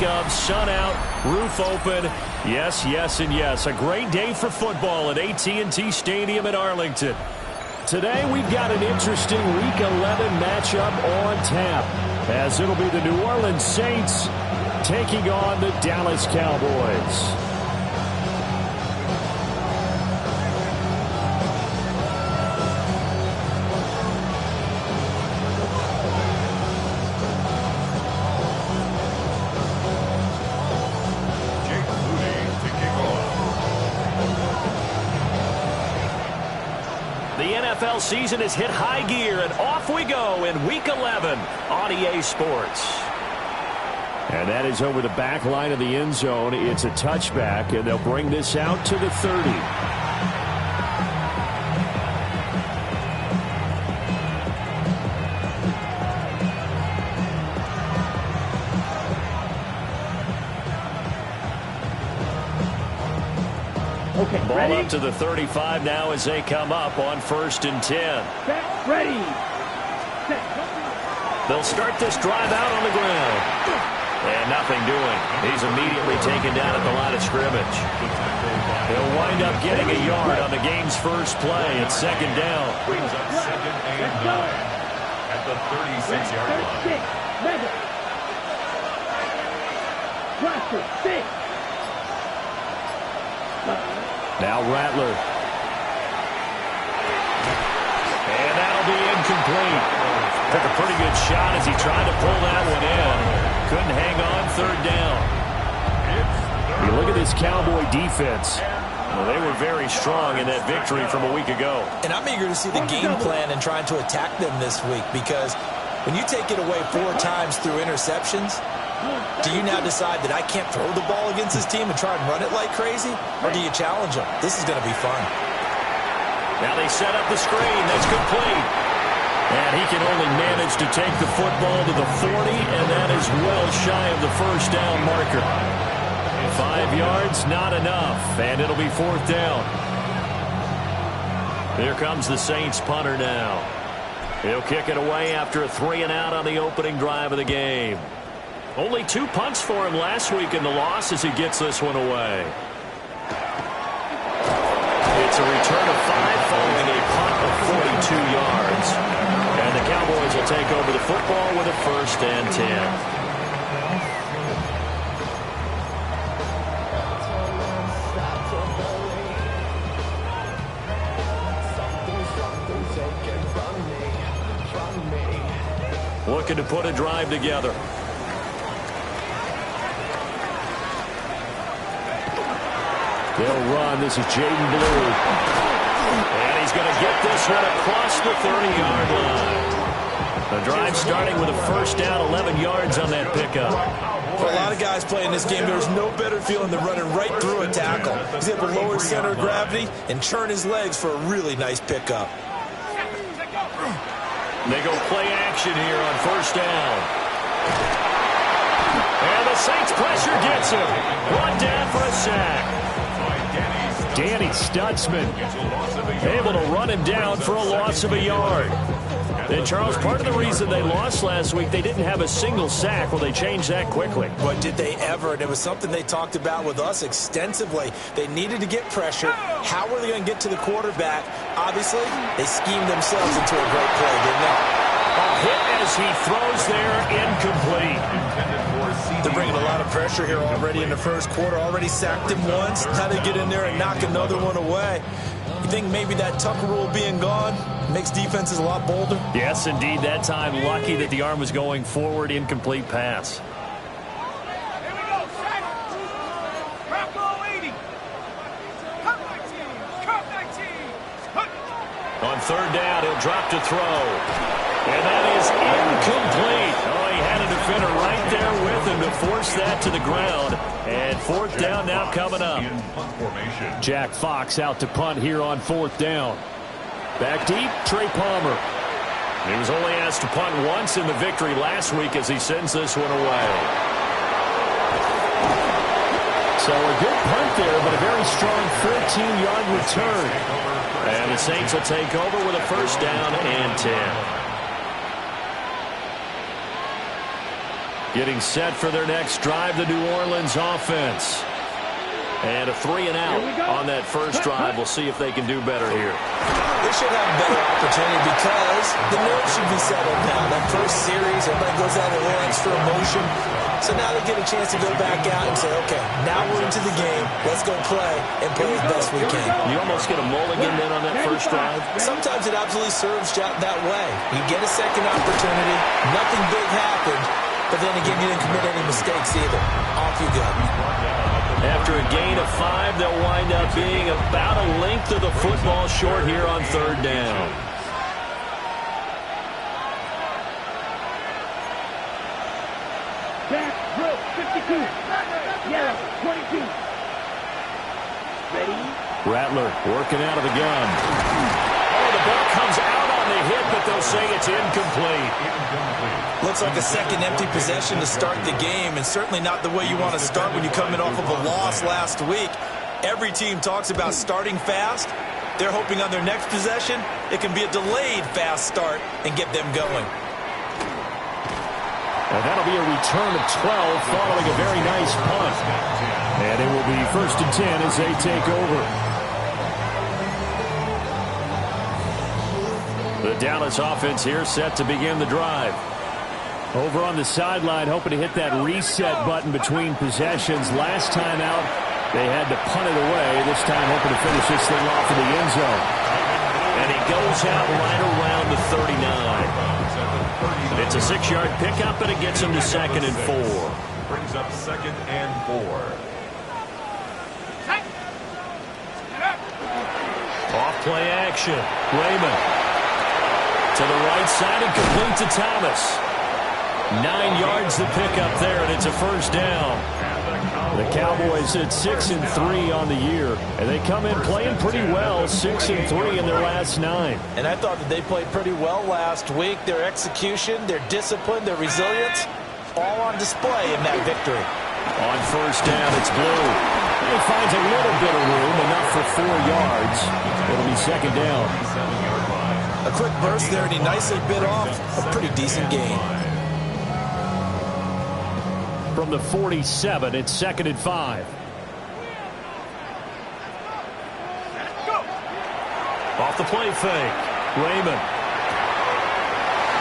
of. Sun out, roof open. Yes, yes, and yes. A great day for football at AT&T Stadium in Arlington. Today we've got an interesting Week 11 matchup on tap, as it'll be the New Orleans Saints taking on the Dallas Cowboys. The NFL season has hit high gear, and off we go in Week 11 on EA Sports. And that is over the back line of the end zone. It's a touchback, and they'll bring this out to the 30. Okay, ball ready? up to the 35 now as they come up on 1st and 10. Set, ready. Set. They'll start this drive out on the ground. And nothing doing. He's immediately taken down at the line of scrimmage. He'll wind up getting a yard on the game's first play. It's 2nd down. Brings up 2nd and 9 at the 36-yard line. Mega. Roster 6. Now Rattler. And that'll be incomplete. Took a pretty good shot as he tried to pull that one in. Couldn't hang on 3rd down. You look at this Cowboy defense. Well, they were very strong in that victory from a week ago. And I'm eager to see the game plan and trying to attack them this week, because when you take it away 4 times through interceptions, do you now decide that I can't throw the ball against this team and try and run it like crazy? Or do you challenge them? This is going to be fun. Now they set up the screen. That's complete. And he can only manage to take the football to the 40, and that is well shy of the 1st down marker. 5 yards, not enough, and it'll be 4th down. Here comes the Saints punter now. He'll kick it away after a 3-and-out on the opening drive of the game. Only 2 punts for him last week in the loss as he gets this one away. It's a return of 5 following a punt of 42 yards. And the Cowboys will take over the football with a 1st and 10. Looking to put a drive together. They'll run. This is Jaden Blue. And he's going to get this one across the 30-yard line. The drive starting with a 1st down, 11 yards on that pickup. For a lot of guys playing this game, there's no better feeling than running right through a tackle. He's able to lower his center of gravity and churn his legs for a really nice pickup. They go play action here on 1st down. And the Saints pressure gets him. 1 down for a sack. Danny Stutzman able to run him down for a loss of a yard. And Charles, part of the reason they lost last week, they didn't have a single sack. Well, they changed that quickly. But did they ever? And it was something they talked about with us extensively. They needed to get pressure. How were they going to get to the quarterback? Obviously, they schemed themselves into a great play, didn't they? A hit as he throws there, incomplete. They're bringing a lot of pressure here already in the 1st quarter. Already sacked him once. Now they get in there and knock another one away. You think maybe that Tucker rule being gone makes defenses a lot bolder? Yes, indeed. That time, lucky that the arm was going forward. Incomplete pass. Here we go. Set. Crack ball 80. Cut 19. Cut 19. On 3rd down, he'll drop to throw. And that is incomplete. Oh, he had a defender right there with him to force that to the ground. And 4th down now coming up. Jack Fox out to punt here on 4th down. Back deep, Trey Palmer. He was only asked to punt once in the victory last week as he sends this one away. So a good punt there, but a very strong 14-yard return. And the Saints will take over with a 1st down and 10. Getting set for their next drive, the New Orleans offense. And a 3-and-out on that first drive. We'll see if they can do better here. They should have a better opportunity because the nerves should be settled now. That first series, everybody goes out a little extra emotion. So now they get a chance to go back out and say, okay, now we're into the game. Let's go play and play as best we can. You almost get a mulligan then on that first drive? Sometimes it absolutely serves that way. You get a second opportunity. Nothing big happened. But then again, you didn't commit any mistakes either. Off you go. After a gain of 5, they'll wind up being about a length of the football short here on third down. Back, drill, 52. Yellow, 22. Ready? Rattler working out of the gun. Oh, the ball comes out on the hit, but they'll say it's incomplete. Looks like a second empty possession to start the game, and certainly not the way you want to start when you're coming off of a loss last week. Every team talks about starting fast. They're hoping on their next possession, it can be a delayed fast start and get them going. And that'll be a return of 12 following a very nice punt. And it will be 1st and 10 as they take over. The Dallas offense here set to begin the drive. Over on the sideline, hoping to hit that reset button between possessions. Last time out, they had to punt it away. This time, hoping to finish this thing off in the end zone. And he goes out right around the 39. It's a 6-yard pickup, and it gets him to 2nd and 4. Brings up 2nd and 4. Off play action. Raymond to the right side and complete to Thomas. 9 yards to pick up there, and it's a first down. The Cowboys at 6-3 on the year, and they come in playing pretty well, 6-3 in their last 9. And I thought that they played pretty well last week. Their execution, their discipline, their resilience, all on display in that victory. On first down, it's Blue. He finds a little bit of room, enough for 4 yards. It'll be 2nd down. A quick burst there, and he nicely bit off a pretty decent gain. From the 47, it's 2nd and 5. Off the play fake. Raymond.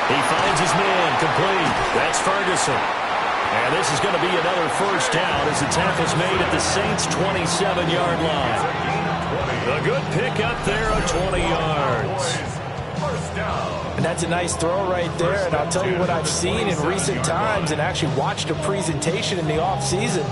He finds his man, complete. That's Ferguson. And this is going to be another first down as the tackle's made at the Saints' 27-yard line. A good pickup there of 20 yards. And that's a nice throw right there. And I'll tell you what I've seen in recent times and actually watched a presentation in the offseason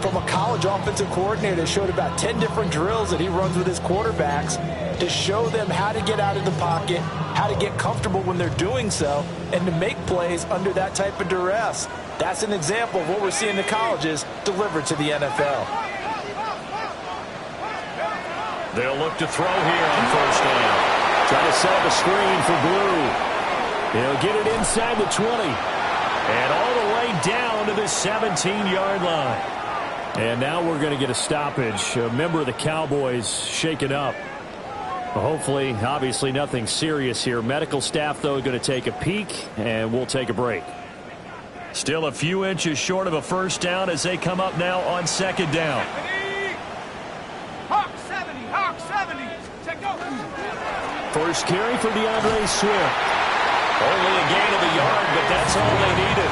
from a college offensive coordinator that showed about 10 different drills that he runs with his quarterbacks to show them how to get out of the pocket, how to get comfortable when they're doing so, and to make plays under that type of duress. That's an example of what we're seeing in the colleges delivered to the NFL. They'll look to throw here on first down. Try to set up a screen for Blue. He'll get it inside the 20. And all the way down to the 17-yard line. And now we're going to get a stoppage. A member of the Cowboys shaken up. Well, hopefully, obviously nothing serious here. Medical staff, though, going to take a peek, and we'll take a break. Still a few inches short of a first down as they come up now on 2nd down. Hawk 70, Hawk 70. Check go. First carry for DeAndre Swift. Only a gain of a yard, but that's all they needed.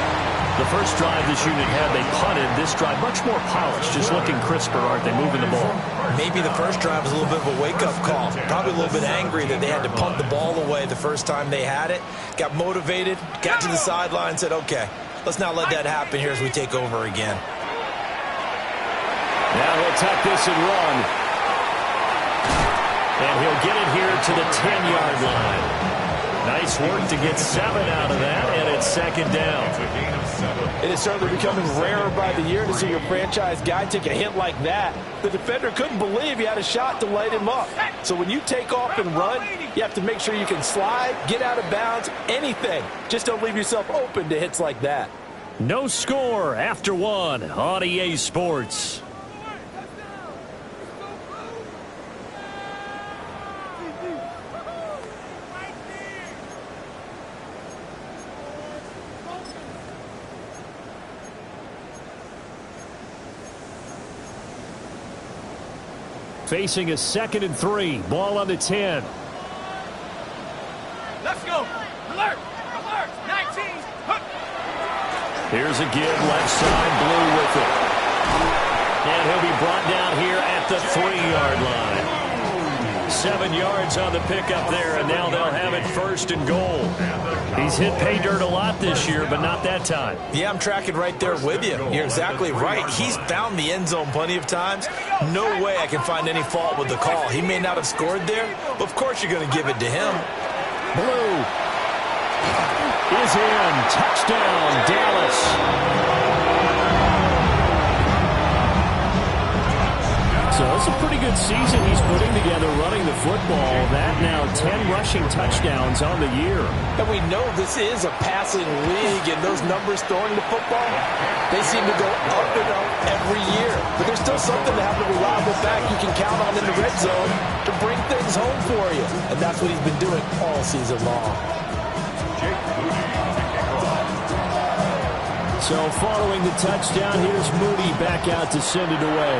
The first drive this unit had, they punted. This drive, much more polished, just looking crisper, aren't they, moving the ball? Maybe the first drive was a little bit of a wake-up call. Probably a little bit angry that they had to punt the ball away the first time they had it. Got motivated, got to the sideline, said, okay, let's not let that happen here as we take over again. Now he'll tuck this and run. And he'll get it here to the 10-yard line. Nice work to get 7 out of that, and it's 2nd down. It is certainly becoming rarer by the year to see your franchise guy take a hit like that. The defender couldn't believe he had a shot to light him up. So when you take off and run, you have to make sure you can slide, get out of bounds, anything. Just don't leave yourself open to hits like that. No score after 1 on EA Sports. Facing a 2nd and 3. Ball on the 10. Let's go. Alert. Alert. 19. Hook. Here's a give. Left side. Blue with it. And he'll be brought down here at the 3-yard line. 7 yards on the pickup there, and now they'll have it 1st and goal. He's hit pay dirt a lot this year, but not that time. Yeah, I'm tracking right there with you. You're exactly right. He's found the end zone plenty of times. No way I can find any fault with the call. He may not have scored there, but of course you're going to give it to him. Blue is in. Touchdown, Dallas. So it's a pretty good season he's putting together running the football. That now 10 rushing touchdowns on the year. And we know this is a passing league, and those numbers throwing the football, they seem to go up and up every year. But there's still something to have a reliable back you can count on in the red zone to bring things home for you. And that's what he's been doing all season long. So following the touchdown, here's Moody back out to send it away.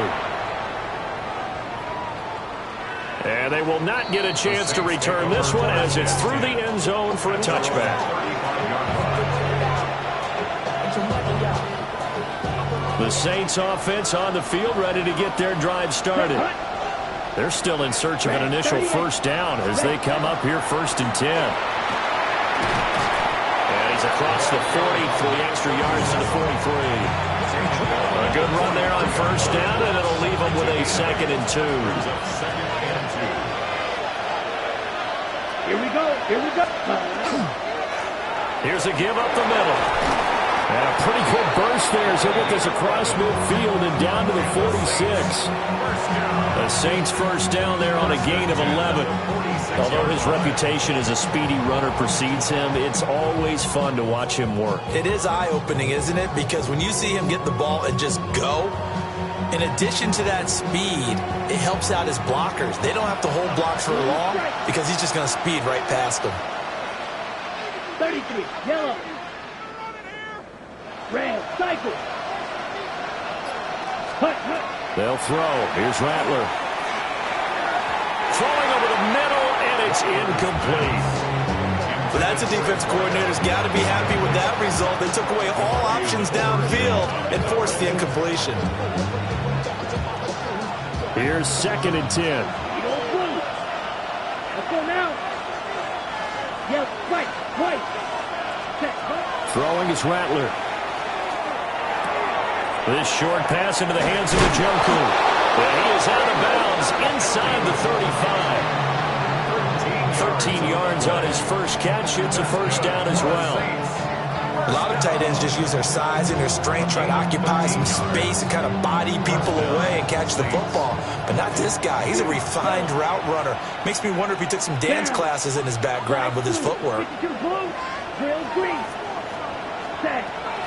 And they will not get a chance to return this one as it's through the end zone for a touchback. The Saints offense on the field ready to get their drive started. They're still in search of an initial 1st down as they come up here 1st and 10. And he's across the 40 for the extra yards to the 43. A good run there on 1st down, and it'll leave them with a 2nd and 2. Here we go. Here we go. Here's a give up the middle. And a pretty good burst there as they get this across midfield and down to the 46. The Saints 1st down there on a gain of 11. Although his reputation as a speedy runner precedes him, it's always fun to watch him work. It is eye-opening, isn't it? Because when you see him get the ball and just go, in addition to that speed, it helps out his blockers. They don't have to hold blocks for long because he's just going to speed right past them. 33. Yellow. Red. Cycle. Hut. They'll throw. Here's Rattler. Throwing over the middle, and it's incomplete. But that's a defense coordinator's got to be happy with that result. They took away all options downfield and forced the incompletion. Here's 2nd and 10. Let's go now. Yep, right. Throwing is Rattler. This short pass into the hands of Njoku. And he is out of bounds inside the 35. 13 yards on his first catch. It's a 1st down as well. A lot of tight ends just use their size and their strength, try to occupy some space and kind of body people away and catch the football. But not this guy. He's a refined route runner. Makes me wonder if he took some dance classes in his background with his footwork.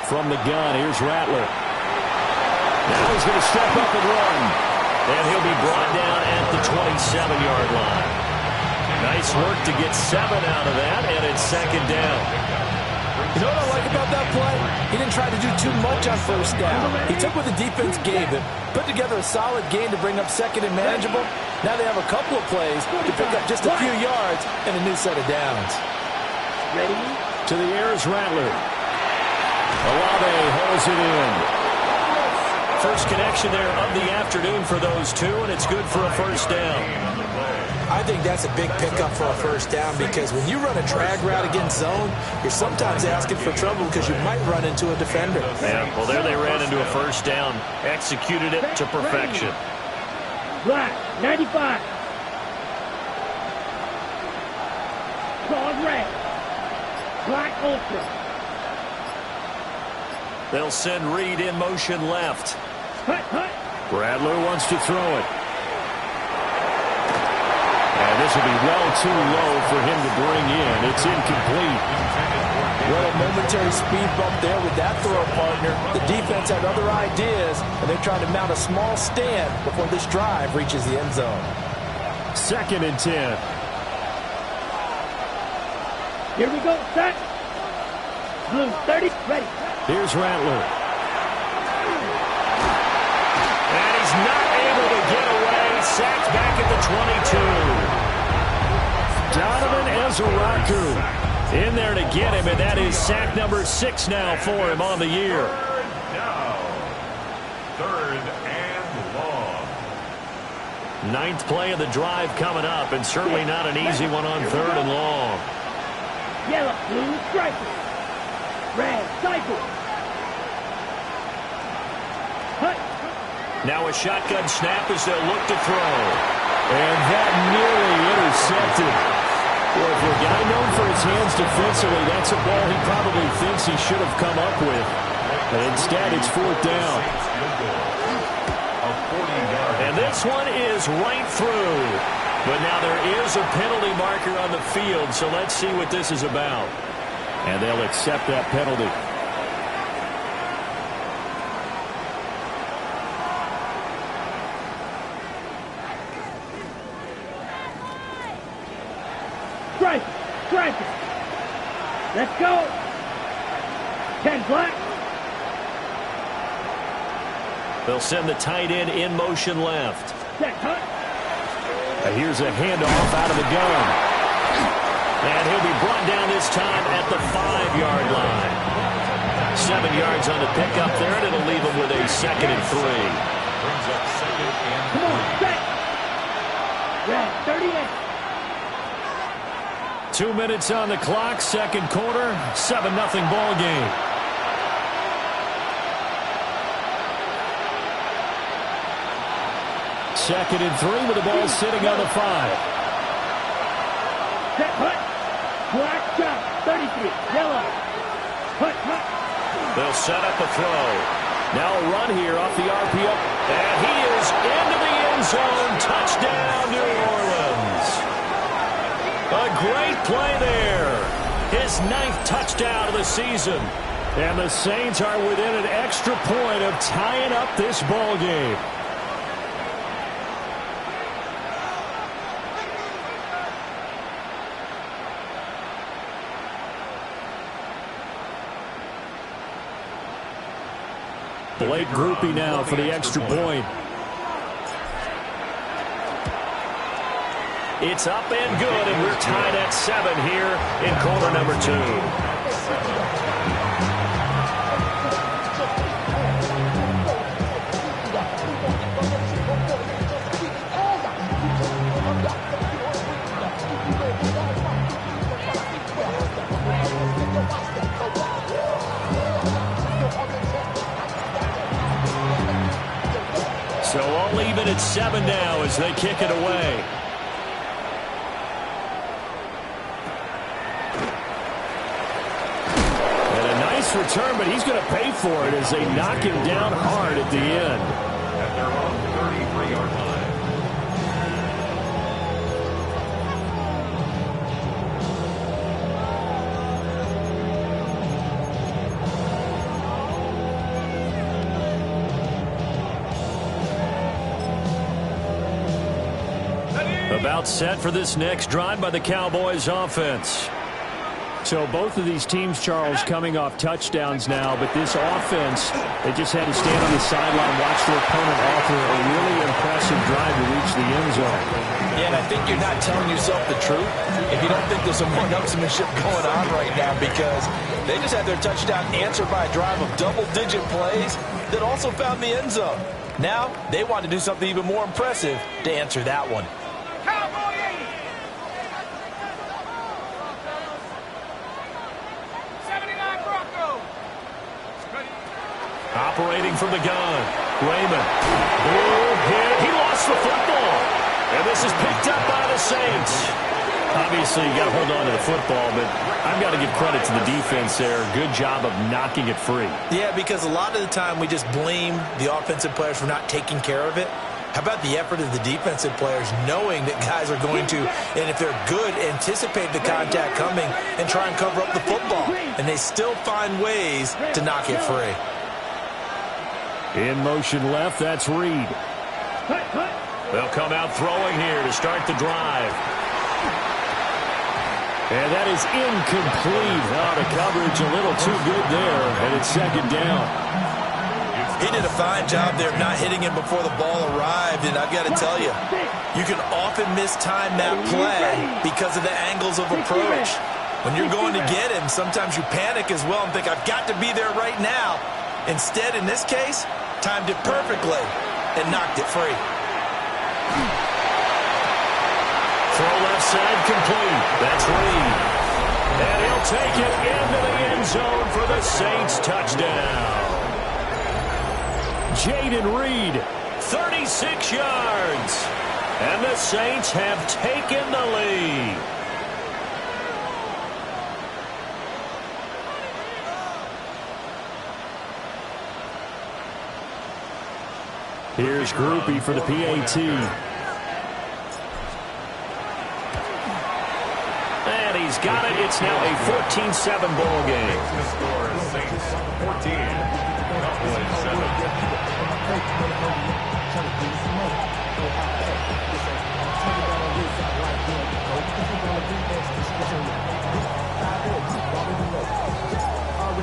From the gun, here's Rattler. Now he's going to step up and run. And he'll be brought down at the 27-yard line. Nice work to get 7 out of that, and it's 2nd down. You know what I like about that play? He didn't try to do too much on 1st down. He took what the defense gave him, put together a solid game to bring up 2nd and manageable. Now they have a couple of plays to pick up just a few yards and a new set of downs. Ready? To the air is Rattler. Olave holds it in. First connection there of the afternoon for those two, and it's good for a 1st down. I think that's a big pickup for a 1st down because when you run a drag route against zone, you're sometimes asking for trouble because you might run into a defender. Yeah, well, there they ran into a 1st down. Executed it to perfection. Black, 95. Claude red. Black ultra. They'll send Reed in motion left. Hut. Rattler wants to throw it. And this will be well too low for him to bring in. It's incomplete. Well, a momentary speed bump there with that throw partner. The defense had other ideas, and they're trying to mount a small stand before this drive reaches the end zone. 2nd and 10. Here we go, set. Blue, 30, ready. Here's Rattler. And he's not able to get away. Sacked 22. Donovan Ezeraku in there to get him, and that is sack number 6 now for him on the year. Third and long. 9th play of the drive coming up, and certainly not an easy one on 3rd and long. Yellow, blue, striker. Red, cycle. Hut. Now a shotgun snap as they'll look to throw. And that nearly intercepted. Well, for a guy known for his hands defensively, that's a ball he probably thinks he should have come up with. But instead, it's 4th down. And this one is right through. But now there is a penalty marker on the field, so let's see what this is about. And they'll accept that penalty. Strike it. Let's go. 10 black. They'll send the tight end in motion left. Set, hut. Here's a handoff out of the gun. And he'll be brought down this time at the 5-yard line. 7 yards on the pickup there, and it'll leave him with a 2nd and 3. Brings up 2nd and 3. Come on, set. Red, 38. 2 minutes on the clock, 2nd quarter, 7-0 ball game. Second and 3 with the ball sitting on the 5. Set, hut. Black shot, 33. Yellow. Hut, hut. They'll set up a throw. Now a run here off the RPO. And he is into the end zone. Touchdown, New Orleans. A great play there. His 9th touchdown of the season. And the Saints are within an extra point of tying up this ball game. Blake Grupe now for the extra point. It's up and good, and we're tied at 7 here in quarter number 2. So all even at 7 now as they kick it away. Return, but he's going to pay for it as they knock him down hard at the end. At their own 33-yard line. About set for this next drive by the Cowboys offense. So both of these teams, Charles, coming off touchdowns now, but this offense, they just had to stand on the sideline, watch their opponent offer a really impressive drive to reach the end zone. Yeah, and I think you're not telling yourself the truth if you don't think there's some one-upsmanship going on right now, because they just had their touchdown answered by a drive of double-digit plays that also found the end zone. Now they want to do something even more impressive to answer that one. Operating from the gun, Raymond. Big hit. He lost the football. And this is picked up by the Saints. Obviously, you got to hold on to the football, but I've got to give credit to the defense there. Good job of knocking it free. Yeah, because a lot of the time we just blame the offensive players for not taking care of it. How about the effort of the defensive players knowing that guys are going to, and if they're good, anticipate the contact coming and try and cover up the football. And they still find ways to knock it free. In motion left, that's Reed. They'll come out throwing here to start the drive. And that is incomplete. Oh, the coverage a little too good there, and it's 2nd down. It's He did a fine job there of not hitting him before the ball arrived, and I've got to tell you, you can often mistime that play because of the angles of approach. When you're going to get him, sometimes you panic as well and think, I've got to be there right now. Instead, in this case, timed it perfectly and knocked it free. Throw left side complete. That's Reed. And he'll take it into the end zone for the Saints touchdown. Jayden Reed, 36 yards. And the Saints have taken the lead. Here's Grupe for the PAT. And he's got it. It's now a 14-7 ball game. The score is Saints 14, Cowboys 7.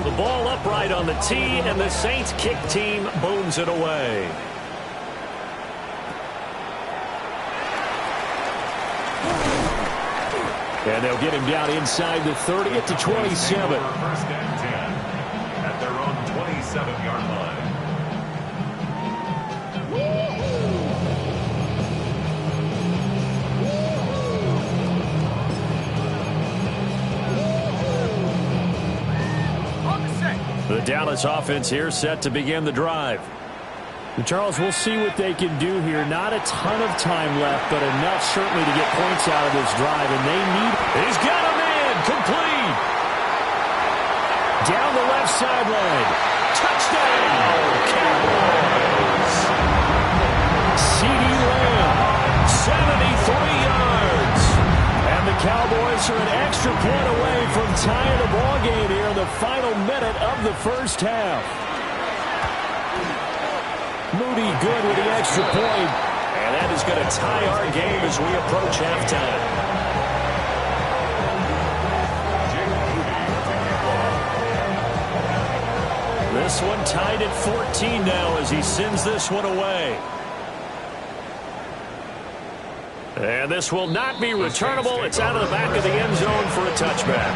The ball upright on the tee, and the Saints kick team booms it away. And they'll get him down inside the 30 to 27. First and 10 at their own 27-yard line. The Dallas offense here set to begin the drive. Charles, we'll see what they can do here. Not a ton of time left, but enough certainly to get points out of this drive, and they need... He's got him in. Complete. Down the left sideline. Touchdown, Cowboys. CeeDee Lamb, 73 yards. And the Cowboys are an extra point away from tying the ball game here in the final minute of the first half. Moody good with the extra point. And that is going to tie our game as we approach halftime. This one tied at 14 now as he sends this one away. And this will not be returnable. It's out of the back of the end zone for a touchback.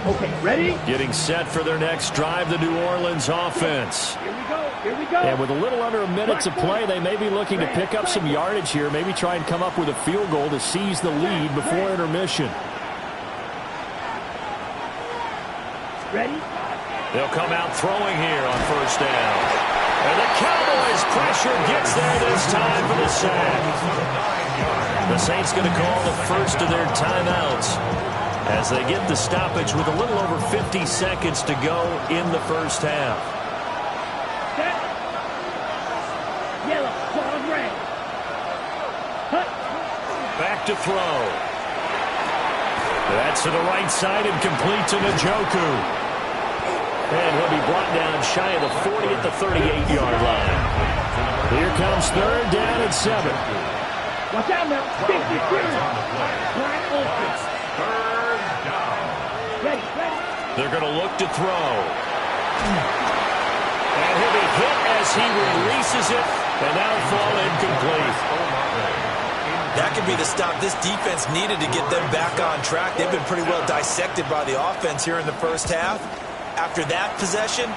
Okay, ready? Getting set for their next drive, the New Orleans offense. Here we go, here we go. And with a little under a minute to play, they may be looking to pick up some yardage here, maybe try and come up with a field goal to seize the lead before intermission. Ready? They'll come out throwing here on first down. And the Cowboys pressure gets there this time for the sack. The Saints going to call the first of their timeouts as they get the stoppage with a little over 50 seconds to go in the first half. Set. Yellow, ball red. Hut. Back to throw. That's to the right side and complete to Njoku. And he'll be brought down shy of the 40 at the 38-yard line. Here comes third down and 7. Watch out now. 53. Line open. Third down. Ready, ready. They're going to look to throw. And he'll be hit as he releases it. And that'll fall incomplete. That could be the stop this defense needed to get them back on track. They've been pretty well dissected by the offense here in the first half. After that possession,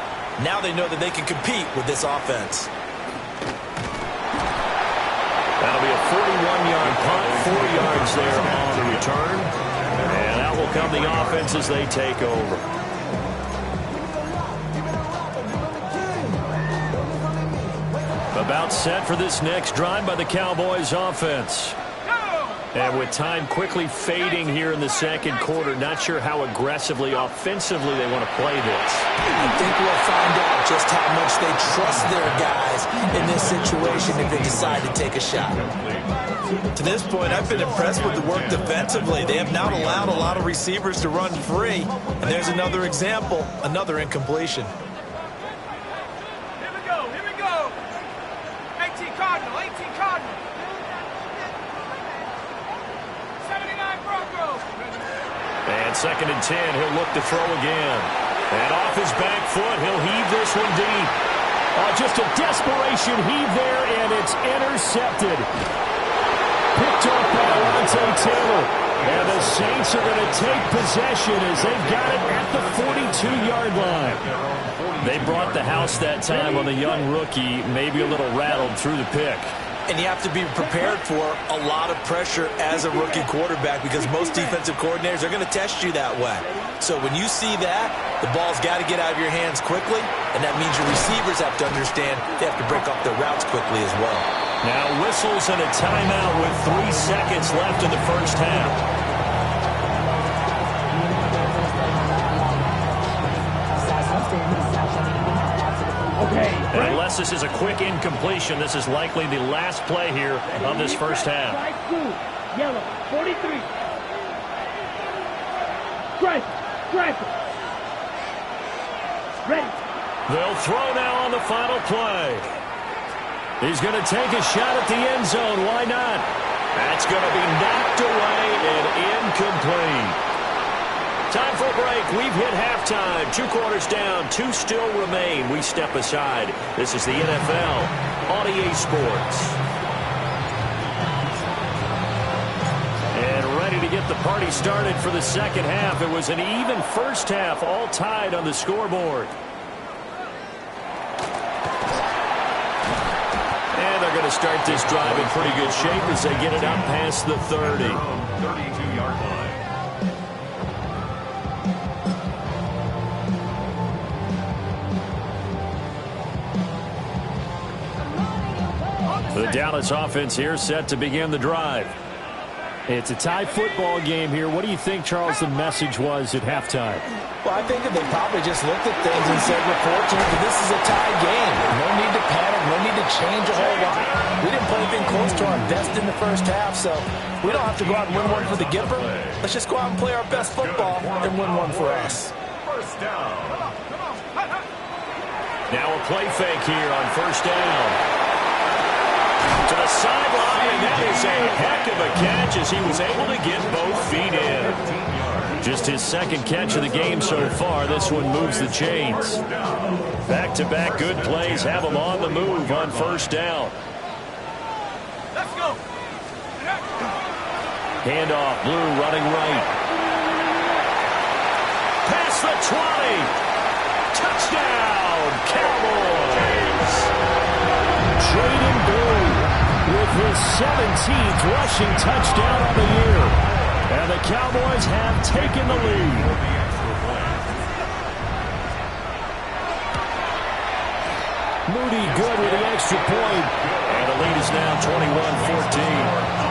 now they know that they can compete with this offense. That'll be a 41-yard punt, 4 yards there on the return. And out will come the offense as they take over. About set for this next drive by the Cowboys offense. And with time quickly fading here in the second quarter, not sure how aggressively, offensively they want to play this. I think we'll find out just how much they trust their guys in this situation if they decide to take a shot. To this point, I've been impressed with the work defensively. They have not allowed a lot of receivers to run free. And there's another example, another incompletion. Here we go, here we go. 18 Cardinal, 18 Cardinal. 79 Broncos. And second and 10, he'll look to throw again. And off his back foot, he'll heave this one deep. Just a desperation heave there, and it's intercepted. Picked off by Alontae Taylor. And the Saints are going to take possession as they've got it at the 42-yard line. They brought the house that time on the young rookie, maybe a little rattled through the pick. And you have to be prepared for a lot of pressure as a rookie quarterback because most defensive coordinators are going to test you that way. So when you see that, the ball's got to get out of your hands quickly, and that means your receivers have to understand they have to break off their routes quickly as well. Now whistles and a timeout with 3 seconds left in the first half. And unless this is a quick incompletion, this is likely the last play here of this first half. Yellow, 43. Strike. Ready. They'll throw now on the final play. He's going to take a shot at the end zone. Why not? That's going to be knocked away and incomplete. Time for a break. We've hit halftime. 2 quarters down. 2 still remain. We step aside. This is the NFL on EA Sports. And ready to get the party started for the second half. It was an even first half, all tied on the scoreboard. And they're going to start this drive in pretty good shape as they get it up past the 30. 32-yard line. The Dallas offense here set to begin the drive. It's a tie football game here. What do you think, Charles, the message was at halftime? Well, I think that they probably just looked at things and said, we're fortunate that this is a tie game. No need to panic. No need to change a whole lot. We didn't play anything close to our best in the first half, so we don't have to go out and win one for the Gipper. Let's just go out and play our best football and win one for us. First down. Now a play fake here on first down. To the sideline, and that is a heck of a catch as he was able to get both feet in. Just his second catch of the game so far. This one moves the chains. Back-to-back good plays have him on the move on first down. Let's go. Handoff, Blue running right. Past the 20. Touchdown, Cowboys. Jaden Blue with his 17th rushing touchdown on the year. And the Cowboys have taken the lead. Moody good with the extra point. And the lead is now 21-14.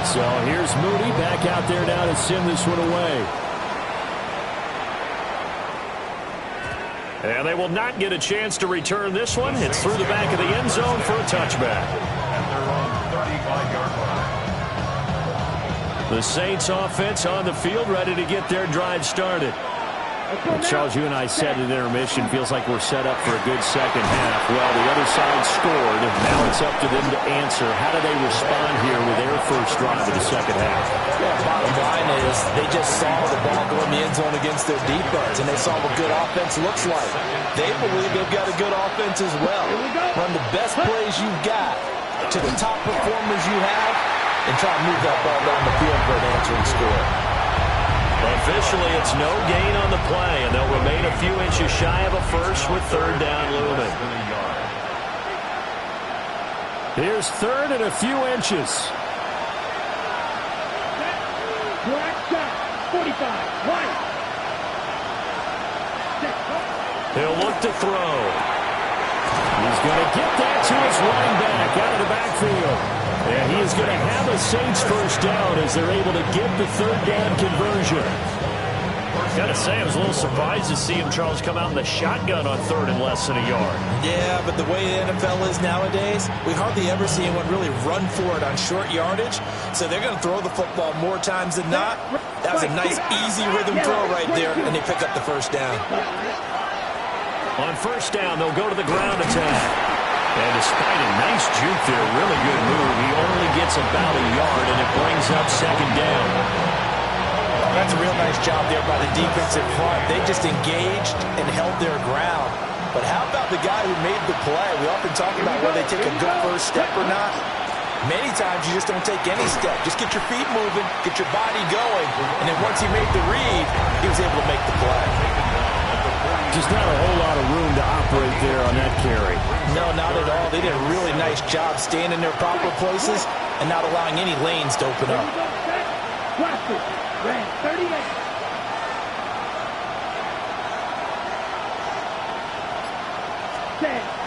So here's Moody back out there now to send this one away. And they will not get a chance to return this one. It's through the back of the end zone for a touchback. And they're on 35-yard line. The Saints offense on the field ready to get their drive started. Well, Charles, you and I said at intermission, feels like we're set up for a good second half. Well, the other side scored. Now it's up to them to answer. How do they respond here with their first drive of the second half? Well, bottom line is they just saw the ball go in the end zone against their defense, and they saw what good offense looks like. They believe they've got a good offense as well. Run the best plays you've got to the top performers you have, and try to move that ball down the field for an answering score. Officially, it's no gain on the play, and they'll remain a few inches shy of a first with third down looming. Here's third and a few inches. Black shot, 45, wide. He'll look to throw. He's going to get that to his running back out of the backfield. And he is going to have a Saints first down as they're able to get the third down conversion. Got to say, I was a little surprised to see him, Charles, come out in the shotgun on third and less than a yard. Yeah, but the way the NFL is nowadays, we hardly ever see anyone really run for it on short yardage. So they're going to throw the football more times than not. That was a nice, easy rhythm throw right there, and they pick up the first down. On first down, they'll go to the ground attack. And despite a nice juke there, really good move, he only gets about a yard, and it brings up second down. That's a real nice job there by the defensive front. They just engaged and held their ground. But how about the guy who made the play? We often talk about whether they take a good first step or not. Many times you just don't take any step. Just get your feet moving, get your body going, and then once he made the read, he was able to make the play. Just not a whole lot of room to operate there on that carry. No, not at all. They did a really nice job staying in their proper places and not allowing any lanes to open up.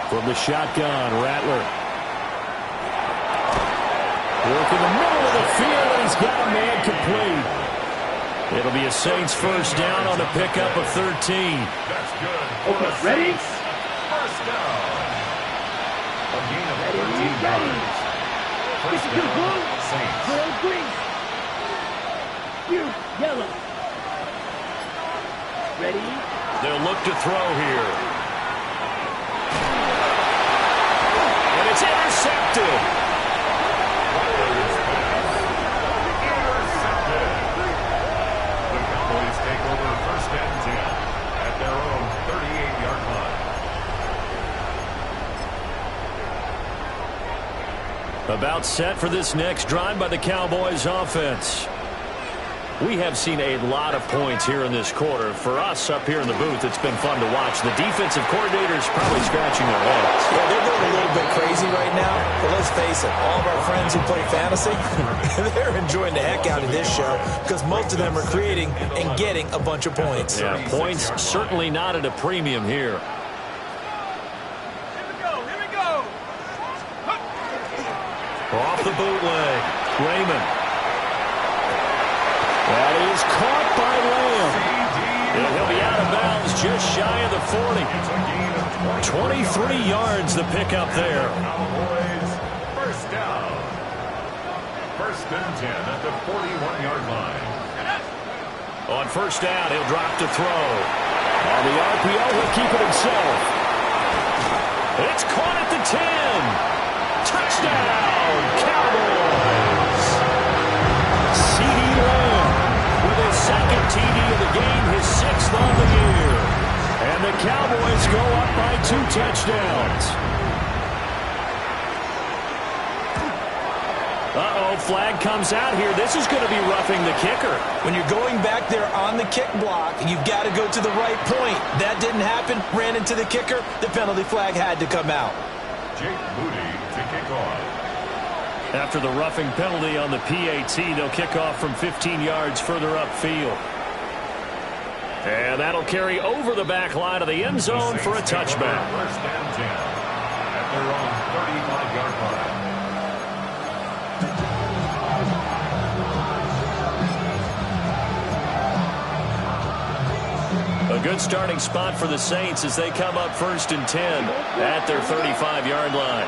From the shotgun, Rattler. Work in the middle of the field, and he's got a man complete. It'll be a Saints first down on a pickup of 13. That's good. Okay, ready? First down. A gain of 13 yards. First down, Saints. Blue, green. You, yellow. Ready? They'll look to throw here. And it's intercepted. Take over first and 10 at their own 38-yard line. About set for this next drive by the Cowboys offense. We have seen a lot of points here in this quarter. For us up here in the booth, it's been fun to watch. The defensive coordinators probably scratching their heads. Yeah, they're going a little bit crazy right now, but let's face it, all of our friends who play fantasy, they're enjoying the heck out of this show because most of them are creating and getting a bunch of points. Yeah, points certainly not at a premium here. Here we go. Off the bootleg, Raymond. That is caught by Lamb. And he'll be out of bounds just shy of the 40. 23 yards the pickup there. Cowboys, first down. First and 10 at the 41-yard line. On first down, he'll drop to throw. On the RPO, he'll keep it himself. It's caught at the 10. Touchdown, Cowboys. CeeDee Lamb with his second TD of the game, his sixth on the year. And the Cowboys go up by 2 touchdowns. Uh-oh, flag comes out here. This is going to be roughing the kicker. When you're going back there on the kick block, you've got to go to the right point. That didn't happen. Ran into the kicker. The penalty flag had to come out. Jake Moody to kick off. After the roughing penalty on the PAT, they'll kick off from 15 yards further upfield. And that'll carry over the back line of the end zone for a touchback. First and 10 at their own 35-yard line. A good starting spot for the Saints as they come up first and 10 at their 35-yard line.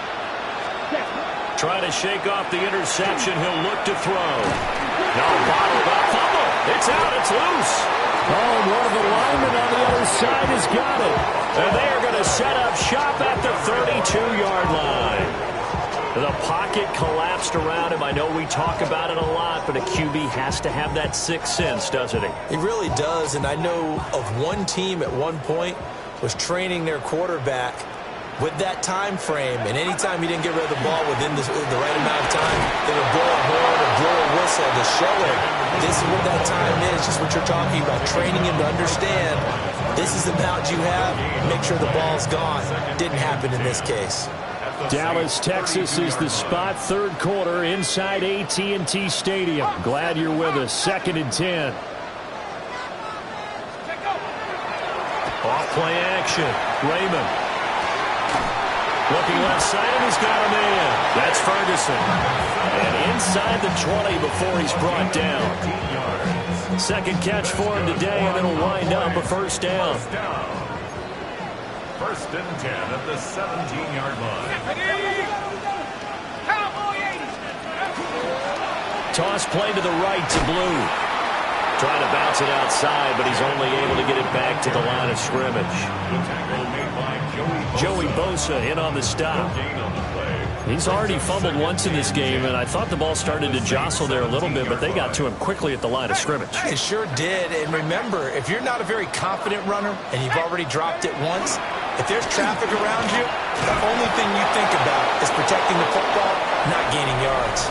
Trying to shake off the interception. He'll look to throw. Now bottled up. Fumble. It's out. It's loose. Oh, one of the linemen on the other side has got it. And they are going to set up shop at the 32-yard line. The pocket collapsed around him. I know we talk about it a lot, but a QB has to have that sixth sense, doesn't he? He really does, and I know of one team at one point was training their quarterback with that time frame, and anytime he didn't get rid of the ball within the right amount of time, they would blow a horn or blow a whistle to show him this is what that time is, just what you're talking about, training him to understand this is the amount you have, make sure the ball's gone. Didn't happen in this case. Dallas, Texas is the spot, third quarter inside AT&T Stadium. Glad you're with us. Second and 10. Off play action. Raymond. Looking left side, and he's got a man. That's Ferguson. And inside the 20 before he's brought down. Second catch for him today, and it'll wind up a first down. First and 10 at the 17-yard line. Toss play to the right to Blue. Trying to bounce it outside, but he's only able to get it back to the line of scrimmage. Joey Bosa in on the stop. He's already fumbled once in this game, and I thought the ball started to jostle there a little bit, but they got to him quickly at the line of scrimmage. It sure did. And remember, if you're not a very confident runner and you've already dropped it once, if there's traffic around you, the only thing you think about is protecting the football, not gaining yards.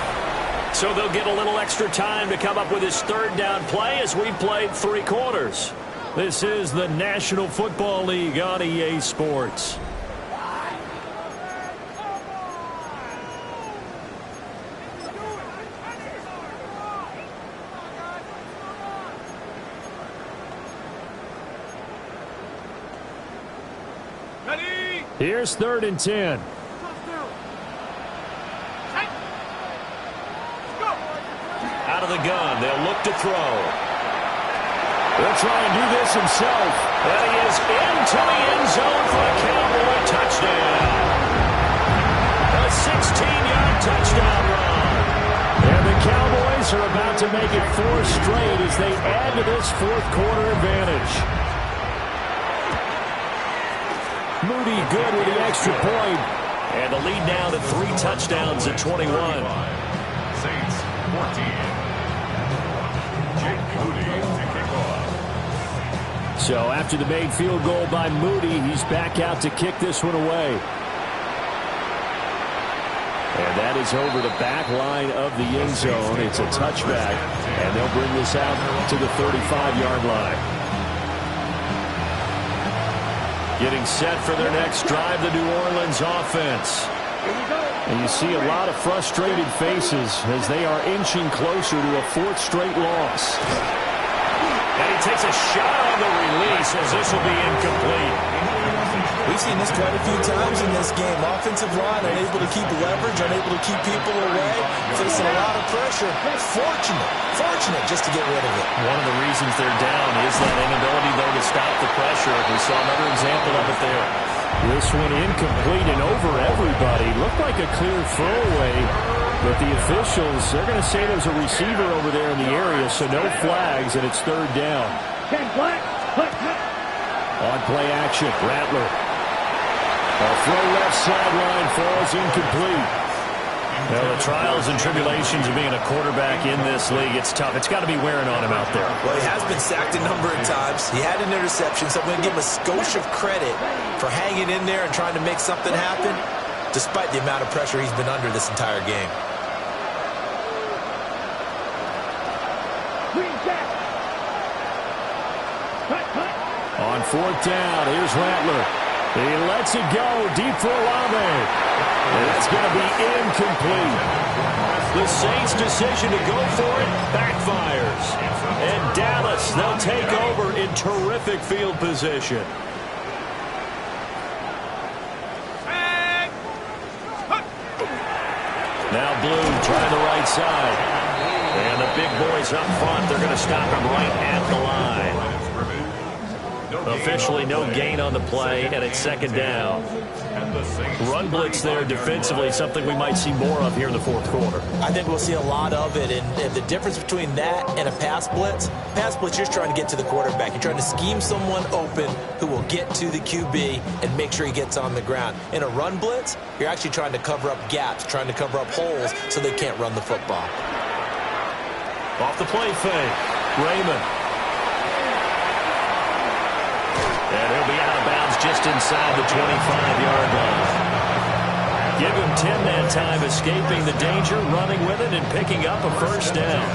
So they'll get a little extra time to come up with his third down play as we've played 3 quarters. This is the National Football League on EA Sports. Here's 3rd and 10. Out of the gun, they'll look to throw. He'll try and do this himself. And he is into the end zone for a Cowboy touchdown. A 16-yard touchdown run. And the Cowboys are about to make it 4 straight as they add to this 4th quarter advantage. Moody good with the extra point. And the lead now to 3 touchdowns at 21. Saints 14. Jake Moody to kick off. So after the made field goal by Moody, he's back out to kick this one away. And that is over the back line of the end zone. It's a touchback, and they'll bring this out to the 35-yard line. Getting set for their next drive, the New Orleans offense. And you see a lot of frustrated faces as they are inching closer to a 4th straight loss. And he takes a shot on the release as this will be incomplete. We've seen this quite a few times in this game. Offensive line unable to keep leverage, unable to keep people away, facing a lot of pressure. Fortunate just to get rid of it. One of the reasons they're down is that inability, though, to stop the pressure. We saw another example of it there. This one incomplete and over everybody. Looked like a clear throwaway, but the officials, they're going to say there's a receiver over there in the area, so no flags, and it's 3rd down. On play action, Rattler. A throw left sideline falls incomplete. Well, the trials and tribulations of being a quarterback in this league, it's tough. It's got to be wearing on him out there. Well, he has been sacked a number of times. He had an interception, so I'm going to give him a skosh of credit for hanging in there and trying to make something happen, despite the amount of pressure he's been under this entire game. On 4th down, here's Rattler. He lets it go deep for Olave. And that's going to be incomplete. The Saints' decision to go for it backfires. And Dallas, they'll take over in terrific field position. Now Blue trying the right side. And the big boys up front, they're going to stop him right at the line. Officially no gain on the play, and it's 2nd down. Run blitz there defensively, something we might see more of here in the 4th quarter. I think we'll see a lot of it, and the difference between that and a pass blitz, you're trying to get to the quarterback. You're trying to scheme someone open who will get to the QB and make sure he gets on the ground. In a run blitz, you're actually trying to cover up gaps, trying to cover up holes so they can't run the football. Off the play fake, Raymond. And he'll be out of bounds just inside the 25-yard line. Give him 10 that time, escaping the danger, running with it, and picking up a 1st down.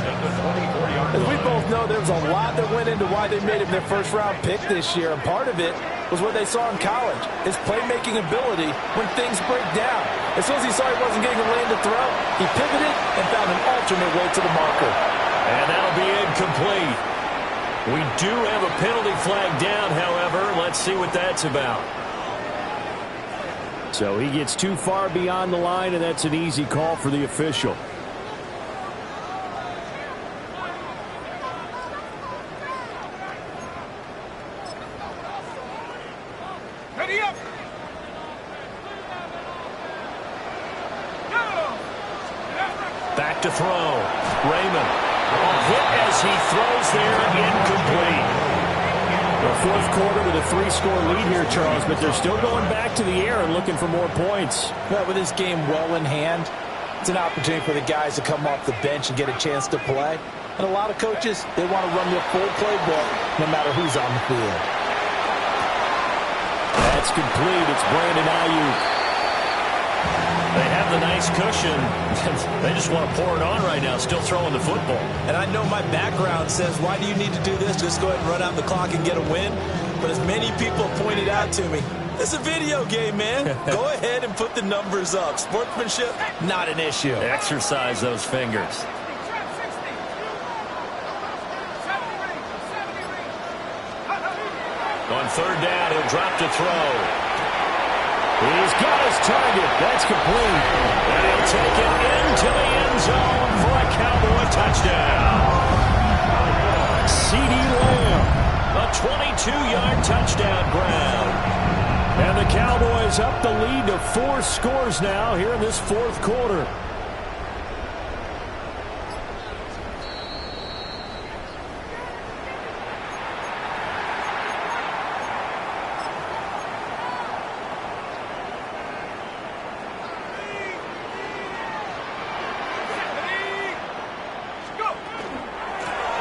As we both know, there was a lot that went into why they made him their 1st-round pick this year, and part of it was what they saw in college, his playmaking ability when things break down. As soon as he saw he wasn't getting a lane to throw, he pivoted and found an alternate way to the marker. And that'll be incomplete. We do have a penalty flag down, however. Let's see what that's about. So he gets too far beyond the line, and that's an easy call for the official. Ready up. Back to throw. Raymond. Hit as as he throws there, incomplete. The fourth quarter with a 3-score lead here, Charles, but they're still going back to the air and looking for more points. Well, with this game well in hand, it's an opportunity for the guys to come off the bench and get a chance to play. And a lot of coaches, they want to run the full playbook no matter who's on the field. That's complete. It's Brandon Ayuk. They have the nice cushion. They just want to pour it on right now, still throwing the football. And I know my background says, why do you need to do this? Just go ahead and run out the clock and get a win. But as many people pointed out to me, it's a video game, man. Go ahead and put the numbers up. Sportsmanship, not an issue. Exercise those fingers. On third down, he'll drop to throw. He's got his target. That's complete. And he'll take it into the end zone for a Cowboy touchdown. CeeDee Lamb. A 22-yard touchdown grab. And the Cowboys up the lead to 4 scores now here in this fourth quarter.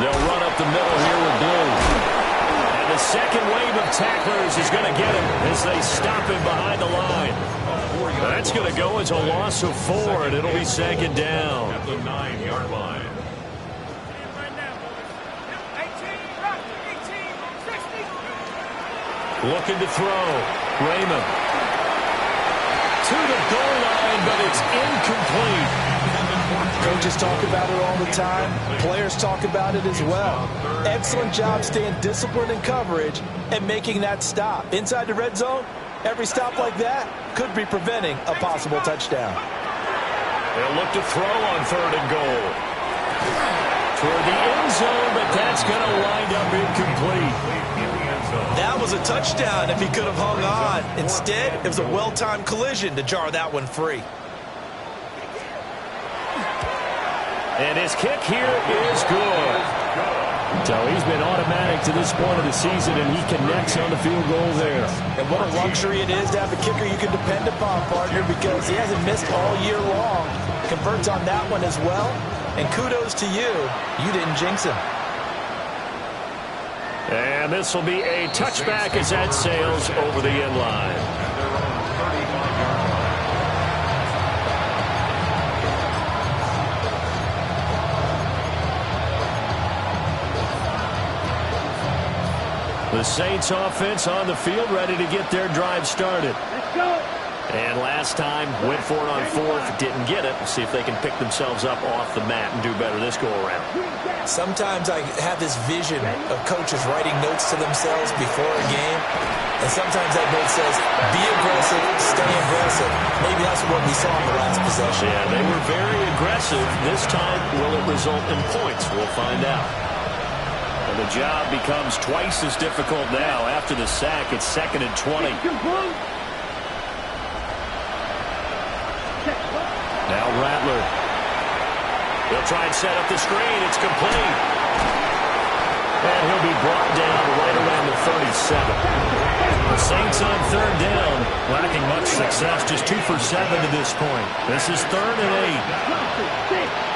They'll run up the middle here with Blue. And the second wave of tacklers is going to get him as they stop him behind the line. That's going to go as a loss of 4, and it'll be second down. At the 9-yard line. Looking to throw. Raymond. To the goal line, but it's incomplete. Coaches talk about it all the time. Players talk about it as well. Excellent job staying disciplined in coverage and making that stop. Inside the red zone, every stop like that could be preventing a possible touchdown. They'll look to throw on third and goal. Toward the end zone, but that's going to wind up incomplete. That was a touchdown if he could have hung on. Instead, it was a well-timed collision to jar that one free. And his kick here is good. So he's been automatic to this point of the season, and he connects on the field goal there. And what a luxury it is to have a kicker you can depend upon, partner, because he hasn't missed all year long. Converts on that one as well. And kudos to you. You didn't jinx him. And this will be a touchback as that sails over the end line. The Saints offense on the field, ready to get their drive started. Let's go. And last time, went for it on fourth, didn't get it. We'll see if they can pick themselves up off the mat and do better this go-around. Sometimes I have this vision of coaches writing notes to themselves before a game. And sometimes that note says, be aggressive, stay aggressive. Maybe that's what we saw in the last possession. Yeah, they were very aggressive. This time, will it result in points? We'll find out. And the job becomes twice as difficult now. After the sack, it's 2nd and 20. Now Rattler. He'll try and set up the screen. It's complete. And he'll be brought down right around the 37. The Saints on third down, lacking much success. Just 2 for 7 to this point. This is 3rd and 8.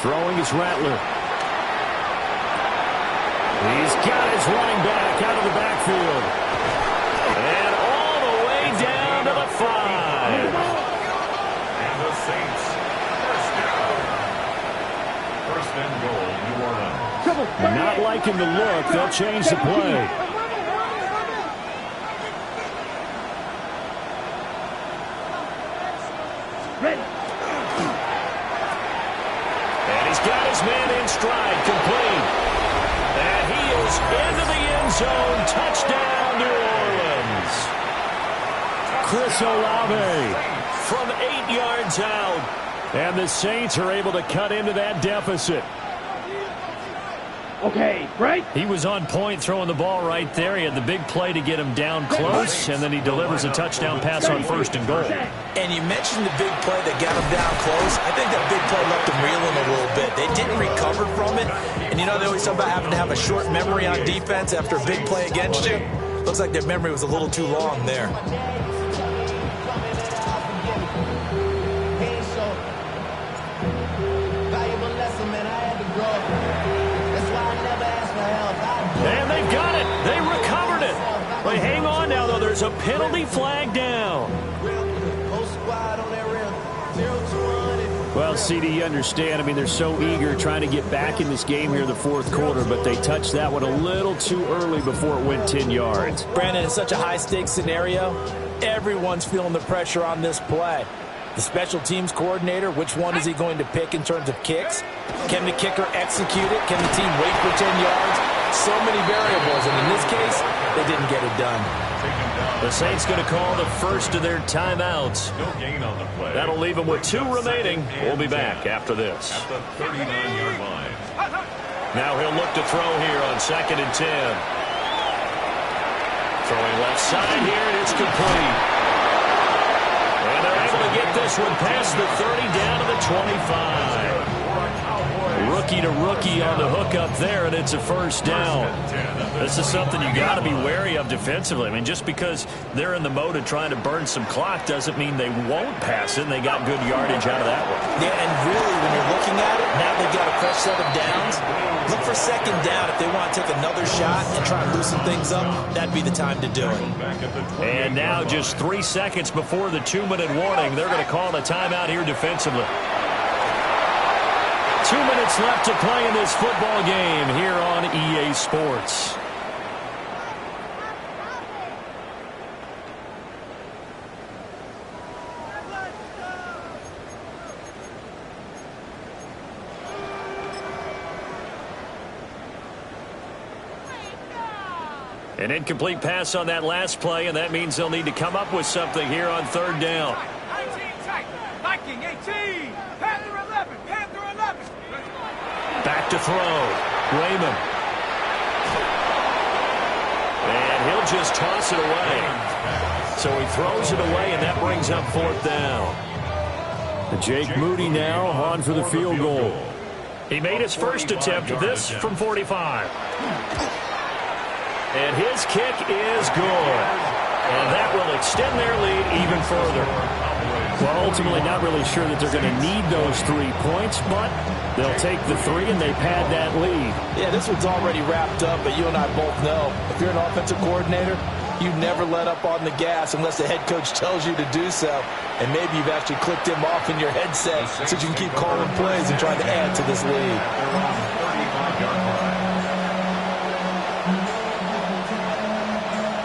Throwing is Rattler. He's got his running back out of the backfield. And all the way down to the 5. And the Saints, first down. First and goal, New Orleans. Not liking the look. They'll change the play. And he's got his man in stride, complete. And he is into the end zone. Touchdown, New Orleans. Chris Olave From 8 yards out. and the Saints are able to cut into that deficit. Okay, break. He was on point throwing the ball right there. He had the big play to get him down close, and then he delivers a touchdown pass on 1st and goal. And you mentioned the big play that got him down close. I think that big play left him reeling a little bit. They didn't recover from it. And, you know, they always talk about having to have a short memory on defense after a big play against you. Looks like their memory was a little too long there. And they've got it. They recovered it. But hang on now, though. There's a penalty flag down. Well, CD, you understand. I mean, they're so eager trying to get back in this game here in the 4th quarter, but they touched that one a little too early before it went 10 yards. Brandon, it's such a high-stakes scenario. Everyone's feeling the pressure on this play. The special teams coordinator, which one is he going to pick in terms of kicks? Can the kicker execute it? Can the team wait for 10 yards? So many variables, and in this case, they didn't get it done. The Saints going to call the first of their timeouts. No gain on the play. That'll leave them with 2 remaining. We'll be back after this. At the 39-yard line. Now he'll look to throw here on 2nd and 10. Throwing left side here, and it's complete. And they're able to get this one past the 30 down to the 25. Rookie to rookie on the hook up there, and it's a 1st down. This is something you got to be wary of defensively. I mean, just because they're in the mode of trying to burn some clock doesn't mean they won't pass it, and they got good yardage out of that one. Yeah, and really, when you're looking at it, now they've got a fresh set of downs. Look for 2nd down if they want to take another shot and try and loosen things up. That'd be the time to do it. And now just 3 seconds before the 2-minute warning, they're going to call a timeout here defensively. 2 minutes left to play in this football game here on EA Sports. An incomplete pass on that last play, and that means they'll need to come up with something here on 3rd down. 19 tight. Viking 18. Panther 11. Panther 11. Back to throw. Raymond. And he'll just toss it away. So he throws it away, and that brings up 4th down. Jake Moody now on for the field goal. He made his first attempt, this from 45. And his kick is good. And that will extend their lead even further. Well, ultimately not really sure that they're going to need those 3 points, but they'll take the 3 and they pad that lead. Yeah, this one's already wrapped up, but you and I both know if you're an offensive coordinator, you never let up on the gas unless the head coach tells you to do so. And maybe you've actually clicked him off in your headset so you can keep calling plays and trying to add to this lead.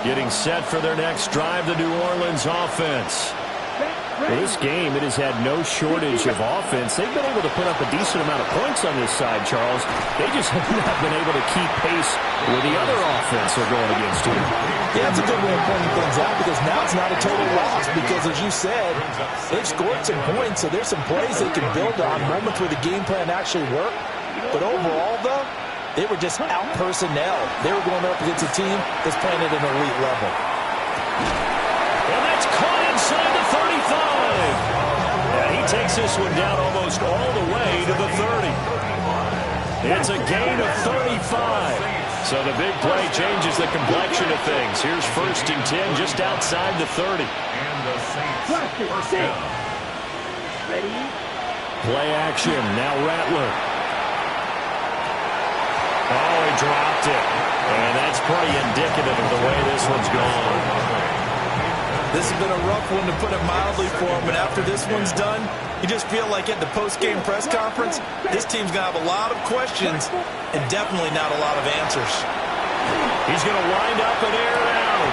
Getting set for their next drive, the New Orleans offense. Well, this game, it has had no shortage of offense. They've been able to put up a decent amount of points on this side, Charles. They just have not been able to keep pace with the other offense they're going against here. Yeah, that's a good way of pointing things out because now it's not a total loss because, as you said, they've scored some points, so there's some plays they can build on, moments where the game plan actually worked. But overall, though, they were just out-personnel. They were going up against a team that's playing at an elite level. And that's caught inside the 35. And he takes this one down almost all the way to the 30. It's a gain of 35. So the big play changes the complexion of things. Here's 1st and 10 just outside the 30. And the Saints first down. Ready? Play action. Now Rattler. Oh, he dropped it. And that's pretty indicative of the way this one's gone. This has been a rough one, to put it mildly, for him. But after this one's done, you just feel like at the post-game press conference, this team's going to have a lot of questions and definitely not a lot of answers. He's going to wind up and air it out.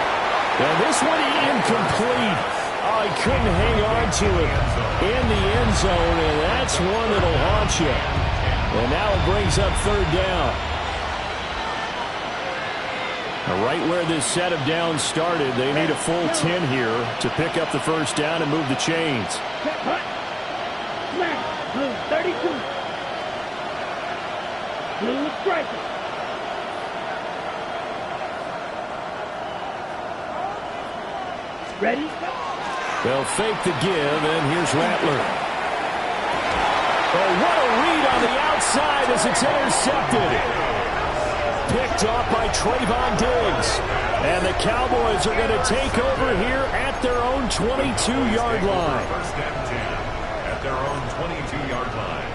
And this one incomplete. Oh, he couldn't hang on to it in the end zone, and that's one that'll haunt you. And now it brings up 3rd down. Right where this set of downs started, they need a full 10 here to pick up the 1st down and move the chains. 32. Blue striker. Ready? They'll fake the give, and here's Rattler. Oh, what a read on the outside as it's intercepted. Picked off by Trayvon Diggs. And the Cowboys are going to take over here at their own 22-yard line. First and 10 at their own 22-yard line.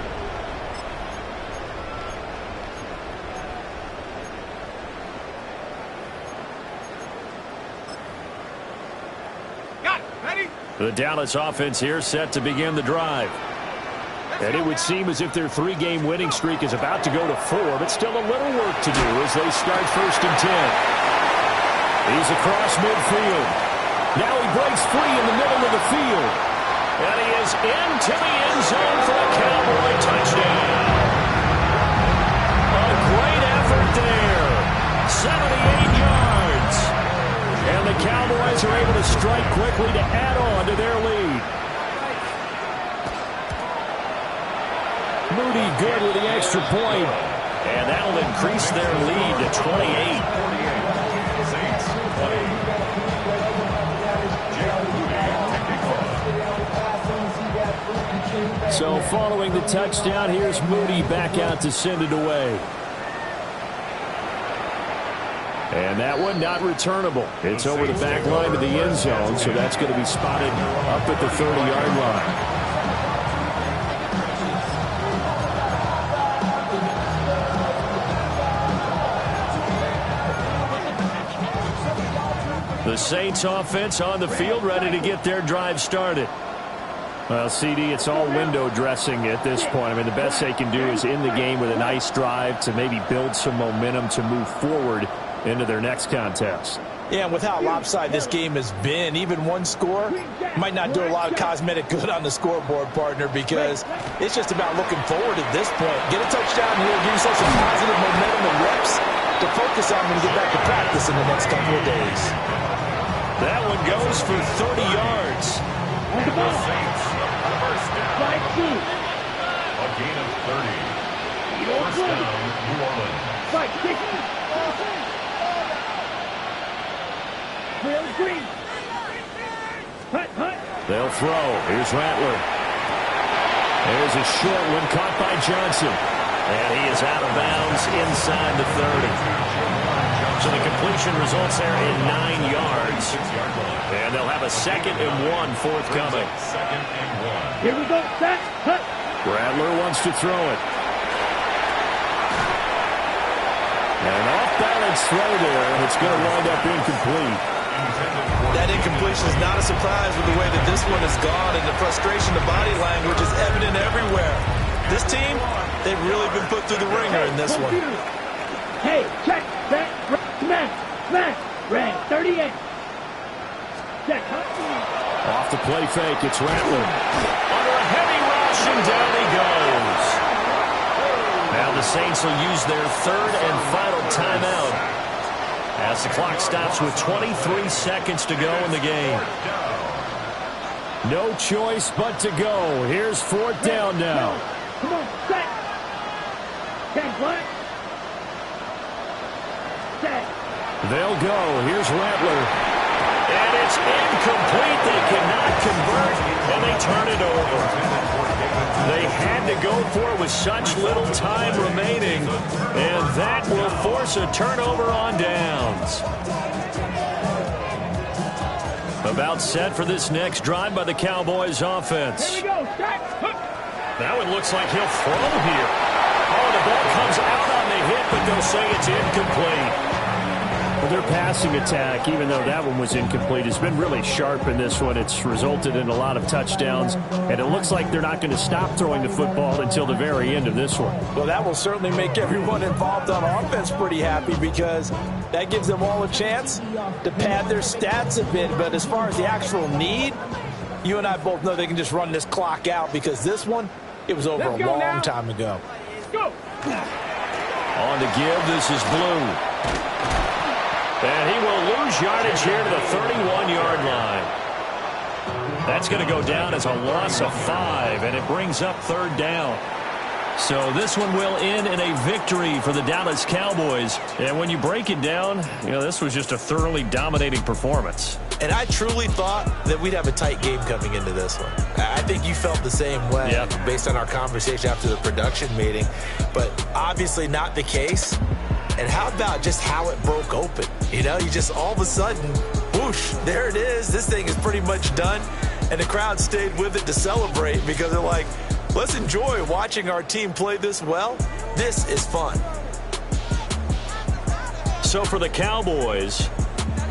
Got it. Ready? The Dallas offense here set to begin the drive. And it would seem as if their 3-game winning streak is about to go to 4, but still a little work to do as they start first and 10. He's across midfield. Now he breaks free in the middle of the field. And he is into the end zone for a Cowboy touchdown. A great effort there. 78 yards. And the Cowboys are able to strike quickly to add on to their lead. Moody good with the extra point. And that'll increase their lead to 28. Saints 20. So following the touchdown, here's Moody back out to send it away. And that one not returnable. It's over the back line to the end zone, so that's going to be spotted up at the 30-yard line. The Saints offense on the field, ready to get their drive started. Well, CD, it's all window dressing at this point. I mean, the best they can do is in the game with a nice drive to maybe build some momentum to move forward into their next contest. Yeah, and with how lopsided this game has been, even one score might not do a lot of cosmetic good on the scoreboard, partner, because it's just about looking forward at this point. Get a touchdown here, give yourself some positive momentum and reps to focus on when you get back to practice in the next couple of days. That one goes for 30 yards. And the Saints, first down. A gain of 30. First down, New Orleans. They'll throw. Here's Rattler. There's a short one caught by Johnson. And he is out of bounds inside the 30. So the completion results there in 9 yards. And they'll have a 2nd and 1 forthcoming. 2nd and 1. Here we go. Set. Cut. Rattler wants to throw it. And an off-balance throw there, and it's going to wind up incomplete. That incompletion is not a surprise with the way that this one has gone, and the frustration, the body language is evident everywhere. This team, they've really been put through the ringer in this one. Hey, check. Set. Smash. Smash. Red. 38. Set. Off the play fake, it's Rattler. Under a heavy rush, and down he goes. Now the Saints will use their 3rd and final timeout as the clock stops with 23 seconds to go in the game. No choice but to go. Here's 4th down now. Come on, set. 10 black. Set. They'll go. Here's Rattler. And it's incomplete. They cannot convert, and they turn it over. They had to go for it with such little time remaining, and that will force a turnover on downs. About set for this next drive by the Cowboys offense. Here we go. Set. That one looks like he'll throw here. Oh, the ball comes out on the hit, but they'll say it's incomplete. Well, their passing attack, even though that one was incomplete, has been really sharp in this one. It's resulted in a lot of touchdowns, and it looks like they're not going to stop throwing the football until the very end of this one. Well, that will certainly make everyone involved on offense pretty happy, because that gives them all a chance to pad their stats a bit. But as far as the actual need, you and I both know they can just run this clock out, because this one, it was over a long time ago. Go. On to give, this is Blue. And he will lose yardage here to the 31-yard line. That's going to go down as a loss of 5, and it brings up 3rd down. So this one will end in a victory for the Dallas Cowboys. And when you break it down, you know, this was just a thoroughly dominating performance. And I truly thought that we'd have a tight game coming into this one. I think you felt the same way based on our conversation after the production meeting, but obviously not the case. And how about just how it broke open? You know, you just all of a sudden, whoosh, there it is. This thing is pretty much done. And the crowd stayed with it to celebrate because they're like, let's enjoy watching our team play this well. This is fun. So for the Cowboys,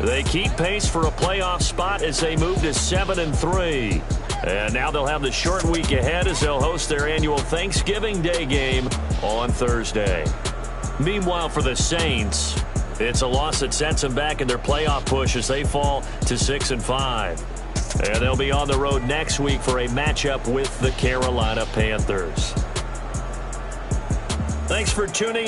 they keep pace for a playoff spot as they move to 7-3. And now they'll have the short week ahead as they'll host their annual Thanksgiving Day game on Thursday. Meanwhile, for the Saints, it's a loss that sets them back in their playoff push as they fall to 6-5. And they'll be on the road next week for a matchup with the Carolina Panthers. Thanks for tuning in.